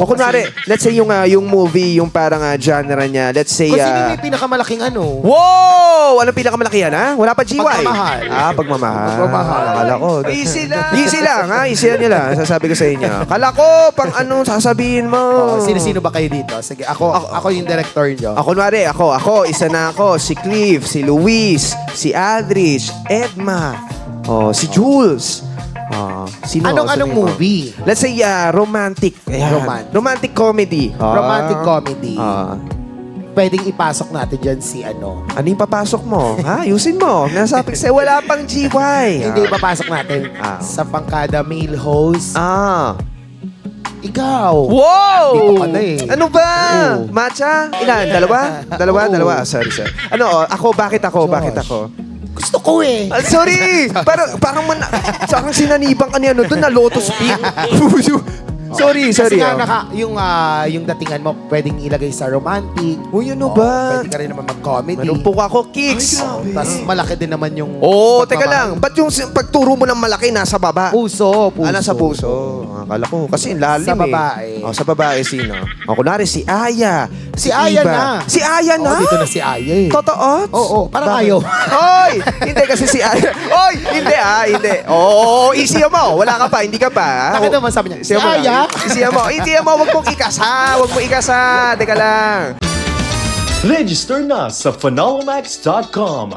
O kunwari, let's say yung movie, yung parang genre niya, let's say... Kasi sino yung pinakamalaking ano? Wow! Anong pinakamalakihan, ha? Wala pa GY. Pagmamahal. Pagmamahal. Pagmamahal. Akala ko. Easy lang. Easy lang, ha? Easy lang nila. Sasabi ko sa inyo. Akala ko, pang ano, sasabihin mo. Oh, sino-sino ba kayo dito? Sige, ako yung director nyo. Kunwari, isa na ako. Si Cliff, si Luis, si Aldrich, Edma, si Jules. Sino? Anong Sabihin mo? movie? Let's say, romantic. Ayan. Romantic. Romantic comedy. Romantic comedy. Ah. Pwedeng ipasok natin dyan si ano. Ano yung papasok mo? Ha? Ayusin mo. Nasabi kasi wala pang GY. Hindi ipapasok natin sa pangkada male host. Ikaw. Wow! Dito ka na eh. Ano ba? Oo. Matcha? Ilan? Dalawa? Sorry. Ano? Ako? Bakit ako? Josh. Bakit ako? Gusto ko eh. Sorry! parang sinaniban ka niya doon na Lotus Peak. sorry. Kasi nga yung datingan mo pwedeng ilagay sa romantic. Uy, ano ba? Pwede ka rin naman mag-comedy. Manumpok ako, kicks. Tapos malaki din naman yung... Teka lang. Ba't yung pagturo mo ng malaki nasa baba? Puso. Nasa puso. Akala ko. Kasi lalim Sa babae. Sa babae, sino? Kunwari, si Aya. Si Aya Iba. na. Si Aya na? Dito na si Aya eh. Totoo? Oo, parang Bakit? ayaw. Hoy! Hindi kasi si Aya. Hoy! Hindi hindi. Easy mo. Wala ka pa, hindi ka pa. Bakit naman sabi niya, si Isiya mo lang. Aya? Isiya mo. Huwag mong ikasa. Teka lang. Register na sa phenomenmax.com.